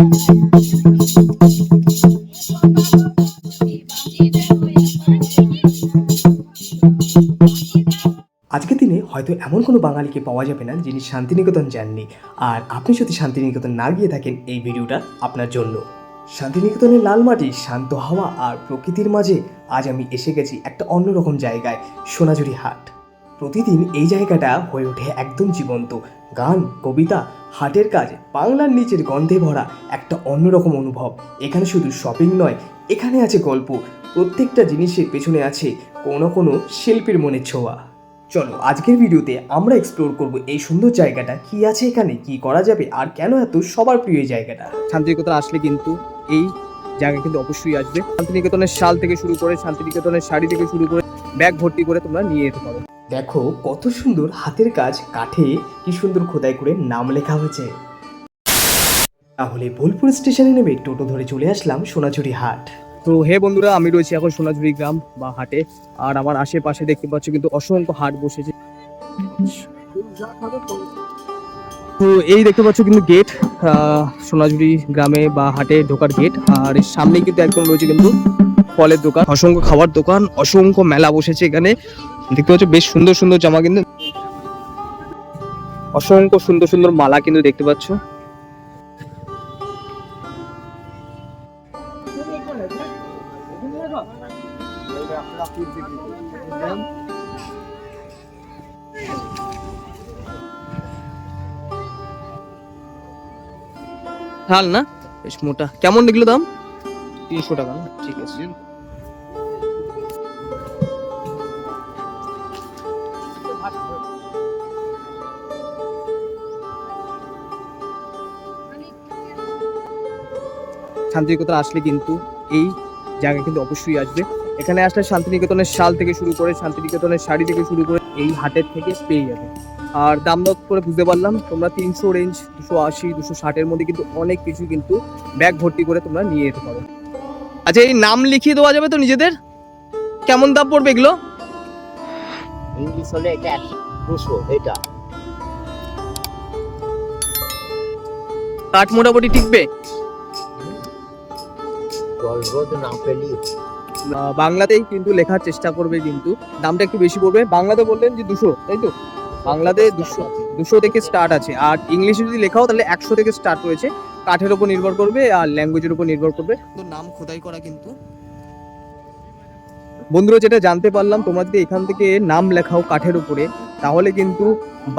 আজকের দিনে হয়তো এমন কোনো বাঙালিকে পাওয়া যাবে না যিনি শান্তিনিকেতন যাননি। আর আপনি যদি শান্তিনিকেতন না গিয়ে থাকেন, এই ভিডিওটা আপনার জন্য। শান্তিনিকেতনের লাল মাটি, শান্ত হাওয়া আর প্রকৃতির মাঝে আজ আমি এসে গেছি একটা অন্যরকম জায়গায়, সোনাঝুরি হাট। প্রতিদিন এই জায়গাটা হয়ে ওঠে একদম জীবন্ত। গান, কবিতা, হাটের কাজ, বাংলার নিচের গন্ধে ভরা একটা অন্যরকম অনুভব। এখানে শুধু শপিং নয়, এখানে আছে গল্প। প্রত্যেকটা জিনিসের পেছনে আছে কোনো কোনো শিল্পীর মনের ছোঁয়া। চলো আজকের ভিডিওতে আমরা এক্সপ্লোর করব এই সুন্দর জায়গাটা, কি আছে এখানে, কি করা যাবে আর কেন এত সবার প্রিয় এই জায়গাটা। শান্তিনিকেতন আসলে কিন্তু এই জায়গা কিন্তু অবশ্যই আসবে। শান্তিনিকেতনের শাল থেকে শুরু করে, শান্তিনিকেতনের শাড়ি থেকে শুরু করে ব্যাগ ভর্তি করে তোমরা নিয়ে যেতে পারো। দেখো কত সুন্দর হাতের কাজ, কাঠে কি সুন্দর খোদাই করে নাম লেখা হয়েছে। তাহলে বোলপুর স্টেশনে নেমে টোটো ধরে চলে আসলাম সোনাঝুরি হাট। তো হে বন্ধুরা, আমি রয়েছি এখন সোনাঝুরি গ্রাম বা হাটে। আর আমার আশেপাশে দেখতে পাচ্ছ কিন্তু অসংখ্য হাট বসেছে। তো এই দেখতে পাচ্ছ কিন্তু গেট, সোনাঝুরি গ্রামে বা হাটে ঢোকার গেট। আর এর সামনেই কিন্তু একদম রয়েছে কিন্তু ফলের দোকান, অসংখ্য খাবার দোকান, অসংখ্য মেলা বসেছে এখানে। দেখতে পাচ্ছ বেশ সুন্দর সুন্দর জামা, কিন্তু অসংখ্য সুন্দর সুন্দর মালা কিন্তু দেখতে পাচ্ছ। শাল না, বেশ মোটা। কেমন দেখলো দাম? 300 টাকা না? ঠিক আছে। শান্তিনিকেতন আসলে কিন্তু এই জায়গা কিন্তু অবশ্যই আসবে। এখানে আসলে শান্তিনিকেতনের শাল থেকে শুরু করে, শান্তিনিকেতনের শাড়ি থেকে শুরু করে এই হাটের থেকে পেয়ে যাবে। আর দাম দর করে বুঝতে পারলাম তোমরা 300 রেঞ্জ, 280, 260 মধ্যে কিন্তু অনেক কিছু কিন্তু ব্যাগ ভর্তি করে তোমরা নিয়ে যেতে পারো। আচ্ছা, এই নাম লিখিয়ে দেওয়া যাবে তো নিজেদের? কেমন দাম পড়বে এগুলো? ইংলিশ হলে এটা 200, এটা কাঠ মোটামুটি টিকবে? রোদ না পেলি বাংলাতেই কিন্তু লেখার চেষ্টা করবে, কিন্তু দামটা একটু বেশি পড়বে। বাংলাতে বললেন যে 200, তাই তো? বাংলাতে 200 থেকে স্টার্ট আছে। আর ইংলিশে যদি লেখাও তাহলে 100 থেকে স্টার্ট রয়েছে। কাঠের উপর নির্ভর করবে আর ল্যাঙ্গুয়েজের উপর নির্ভর করবে। তো নাম খোদাই করা কিন্তু। বন্ধুরা, যেটা জানতে পারলাম, তোমরা যদি এখান থেকে নাম লেখাও কাঠের উপরে, তাহলে কিন্তু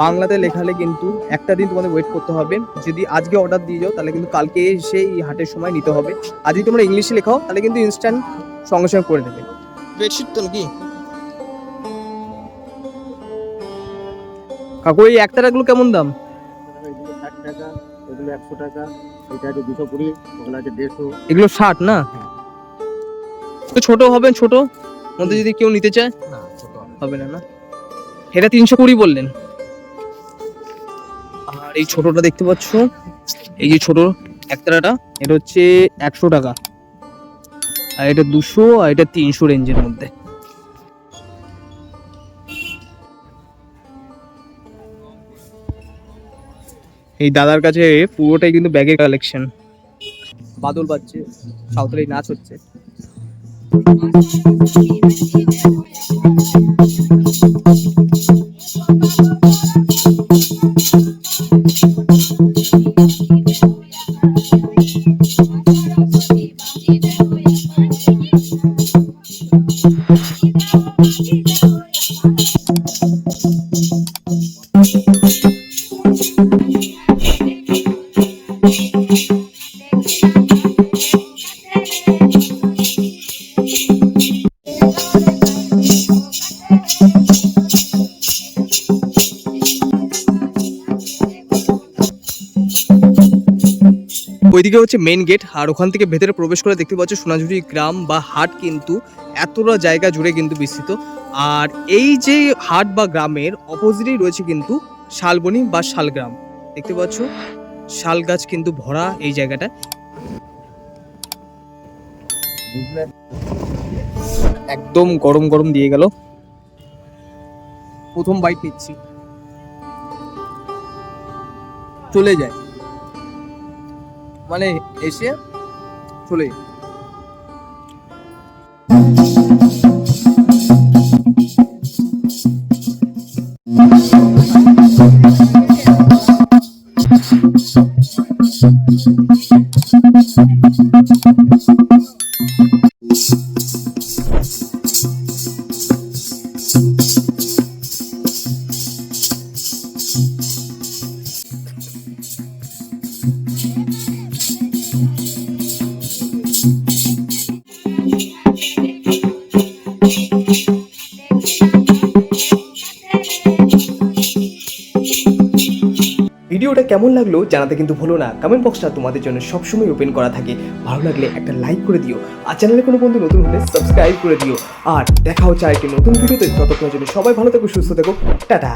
বাংলাতে লেখালে কিন্তু একটা দিন তোমাদের ওয়েট করতে হবে। যদি আজকে অর্ডার দিয়ে যাও তাহলে কিন্তু কালকে এসে এই হাটের সময় নিতে হবে। আর যদি তোমরা ইংলিশে লেখাও তাহলে কিন্তু ইনস্ট্যান্ট সঙ্গে সঙ্গে করে দেবে। বেডশিট তো নাকি কাকু? এই একতারাগুলো কেমন দাম? এগুলো 60 টাকা, এগুলো 100 টাকা, এটা আছে 220, ওগুলো আছে 150। এগুলো 60 না? তো ছোট হবে, ছোট মধ্যে যদি কেউ নিতে চায়? না, ছোট হবে না, না? এটা 320 বললেন। আর এই ছোটটা দেখতে পাচ্ছ, এই যে ছোট একতারাটা, এটা হচ্ছে 100 টাকা। আর এটা 200, আর এটা 300 রেঞ্জের মধ্যে। এই দাদার কাছে পুরোটাই কিন্তু ব্যাগের কালেকশন। বাদল বাজছে, সাঁওতালি নাচ হচ্ছে। ওইদিকে হচ্ছে মেইন গেট, আর ওখান থেকে ভেতরে প্রবেশ করে দেখতে পাচ্ছ সোনাঝুরি গ্রাম বা হাট কিন্তু এতটা জায়গা জুড়ে কিন্তু বিস্তৃত। আর এই যে হাট বা গ্রামের অপোজিটেই রয়েছে কিন্তু শালবনি বা শালগ্রাম। দেখতে পাচ্ছ শাল গাছ কিন্তু ভরা এই জায়গাটা। একদম গরম গরম দিয়ে গেল। প্রথম বাইট নিচ্ছি, চলে যায়। মানে এসে চলে যাই। ভিডিওটা কেমন লাগলো জানাতে কিন্তু ভুলো না। কমেন্ট বক্সটা তোমাদের জন্য সবসময় ওপেন করা থাকে। ভালো লাগলে একটা লাইক করে দিও, আর চ্যানেলে কোনো বন্ধু নতুন হলে সাবস্ক্রাইব করে দিও। আর দেখা হচ্ছে আরেকটি নতুন ভিডিওতে। ততক্ষণের জন্য সবাই ভালো থেকো, সুস্থ থেকো, টাটা।